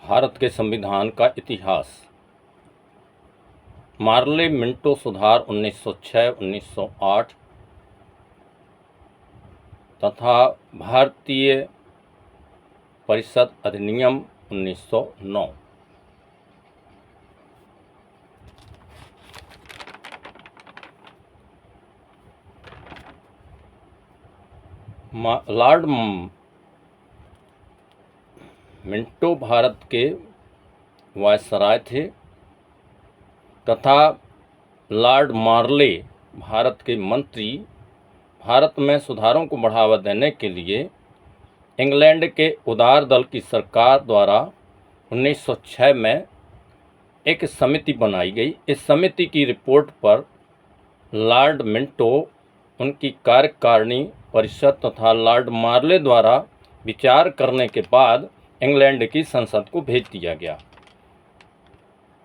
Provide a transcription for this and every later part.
भारत के संविधान का इतिहास। मार्ले मिंटो सुधार 1906-1908 तथा भारतीय परिषद अधिनियम 1909। लॉर्ड मिंटो भारत के वायसराय थे तथा लॉर्ड मार्ले भारत के मंत्री। भारत में सुधारों को बढ़ावा देने के लिए इंग्लैंड के उदार दल की सरकार द्वारा 1906 में एक समिति बनाई गई। इस समिति की रिपोर्ट पर लॉर्ड मिंटो, उनकी कार्यकारिणी परिषद तथा लॉर्ड मार्ले द्वारा विचार करने के बाद इंग्लैंड की संसद को भेज दिया गया।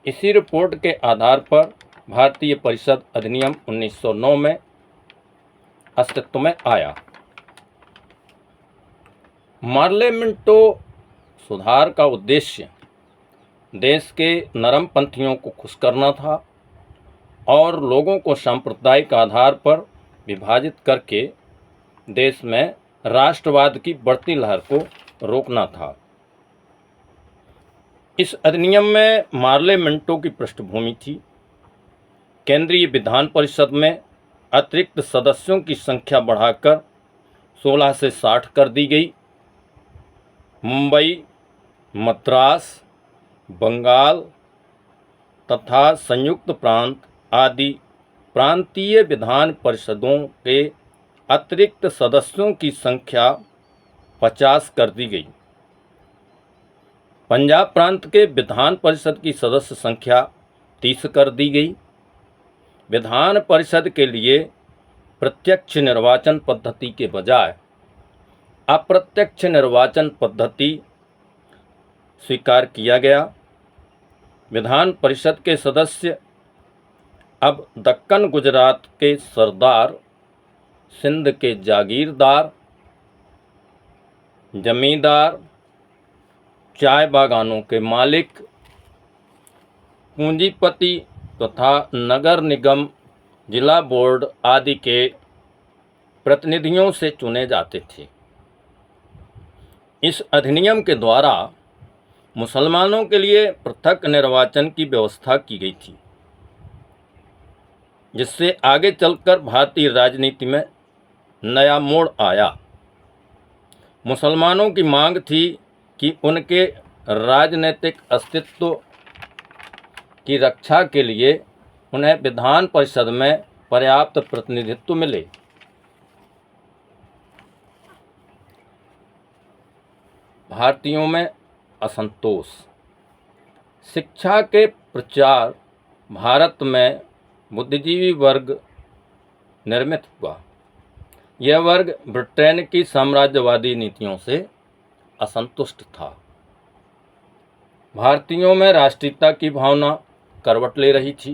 इसी रिपोर्ट के आधार पर भारतीय परिषद अधिनियम 1909 में अस्तित्व में आया। मार्ले मिंटो सुधार का उद्देश्य देश के नरमपंथियों को खुश करना था और लोगों को सांप्रदायिक आधार पर विभाजित करके देश में राष्ट्रवाद की बढ़ती लहर को रोकना था। इस अधिनियम में मार्ले मिंटो की पृष्ठभूमि थी। केंद्रीय विधान परिषद में अतिरिक्त सदस्यों की संख्या बढ़ाकर 16 से 60 कर दी गई। मुंबई, मद्रास, बंगाल तथा संयुक्त प्रांत आदि प्रांतीय विधान परिषदों के अतिरिक्त सदस्यों की संख्या 50 कर दी गई। पंजाब प्रांत के विधान परिषद की सदस्य संख्या 30 कर दी गई। विधान परिषद के लिए प्रत्यक्ष निर्वाचन पद्धति के बजाय अप्रत्यक्ष निर्वाचन पद्धति स्वीकार किया गया। विधान परिषद के सदस्य अब दक्कन गुजरात के सरदार, सिंध के जागीरदार, जमींदार, चाय बागानों के मालिक, पूंजीपति तथा नगर निगम, जिला बोर्ड आदि के प्रतिनिधियों से चुने जाते थे। इस अधिनियम के द्वारा मुसलमानों के लिए पृथक निर्वाचन की व्यवस्था की गई थी, जिससे आगे चलकर भारतीय राजनीति में नया मोड़ आया। मुसलमानों की मांग थी कि उनके राजनीतिक अस्तित्व की रक्षा के लिए उन्हें विधान परिषद में पर्याप्त प्रतिनिधित्व मिले। भारतीयों में असंतोष। शिक्षा के प्रचार भारत में बुद्धिजीवी वर्ग निर्मित हुआ। यह वर्ग ब्रिटेन की साम्राज्यवादी नीतियों से असंतुष्ट था। भारतीयों में राष्ट्रीयता की भावना करवट ले रही थी।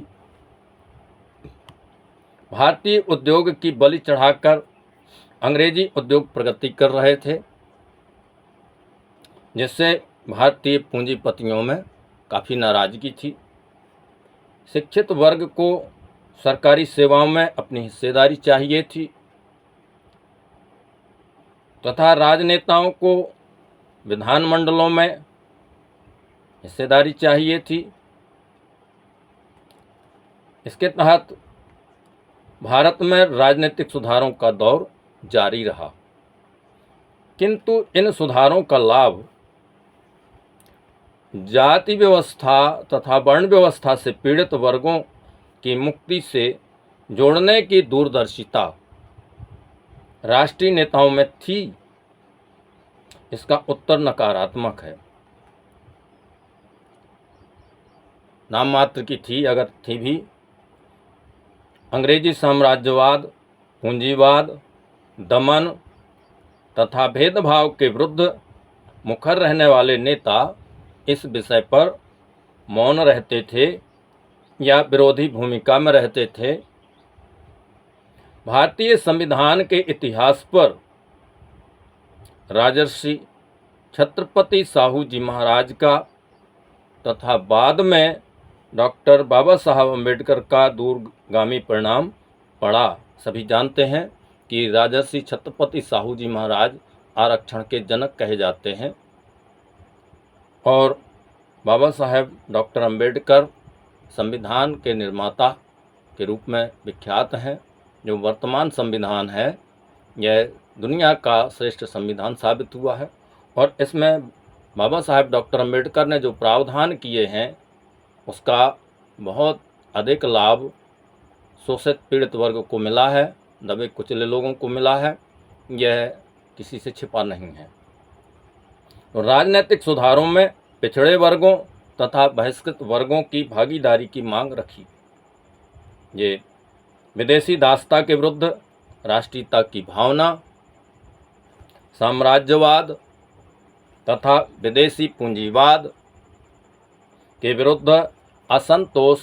भारतीय उद्योग की बलि चढ़ाकर अंग्रेजी उद्योग प्रगति कर रहे थे, जिससे भारतीय पूंजीपतियों में काफ़ी नाराजगी थी। शिक्षित वर्ग को सरकारी सेवाओं में अपनी हिस्सेदारी चाहिए थी तथा राजनेताओं को विधानमंडलों में हिस्सेदारी चाहिए थी। इसके तहत भारत में राजनीतिक सुधारों का दौर जारी रहा, किंतु इन सुधारों का लाभ जाति व्यवस्था तथा वर्ण व्यवस्था से पीड़ित वर्गों की मुक्ति से जोड़ने की दूरदर्शिता राष्ट्रीय नेताओं में थी। इसका उत्तर नकारात्मक है। नाम मात्र की थी, अगर थी भी। अंग्रेजी साम्राज्यवाद, पूंजीवाद, दमन तथा भेदभाव के विरुद्ध मुखर रहने वाले नेता इस विषय पर मौन रहते थे या विरोधी भूमिका में रहते थे। भारतीय संविधान के इतिहास पर राजर्षि छत्रपति साहू जी महाराज का तथा बाद में डॉक्टर बाबा साहब अम्बेडकर का दूरगामी परिणाम पड़ा। सभी जानते हैं कि राजर्षि छत्रपति साहू जी महाराज आरक्षण के जनक कहे जाते हैं और बाबा साहेब डॉक्टर अम्बेडकर संविधान के निर्माता के रूप में विख्यात हैं। जो वर्तमान संविधान है यह दुनिया का श्रेष्ठ संविधान साबित हुआ है और इसमें बाबा साहेब डॉक्टर अम्बेडकर ने जो प्रावधान किए हैं उसका बहुत अधिक लाभ शोषित पीड़ित वर्ग को मिला है, दबे कुचले लोगों को मिला है, यह किसी से छिपा नहीं है। राजनीतिक सुधारों में पिछड़े वर्गों तथा बहिष्कृत वर्गों की भागीदारी की मांग रखी। ये विदेशी दासता के विरुद्ध राष्ट्रीयता की भावना, साम्राज्यवाद तथा विदेशी पूंजीवाद के विरुद्ध असंतोष,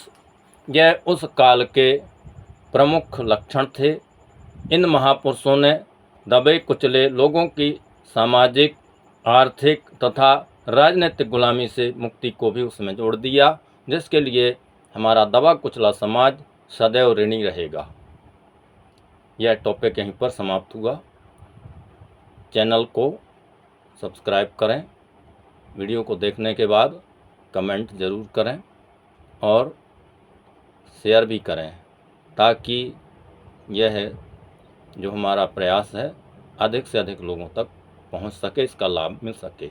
यह उस काल के प्रमुख लक्षण थे। इन महापुरुषों ने दबे कुचले लोगों की सामाजिक, आर्थिक तथा राजनीतिक गुलामी से मुक्ति को भी उसमें जोड़ दिया, जिसके लिए हमारा दबा कुचला समाज सदैव ऋणी रहेगा। यह टॉपिक यहीं पर समाप्त हुआ। चैनल को सब्सक्राइब करें, वीडियो को देखने के बाद कमेंट ज़रूर करें और शेयर भी करें ताकि यह जो हमारा प्रयास है अधिक से अधिक लोगों तक पहुंच सके, इसका लाभ मिल सके।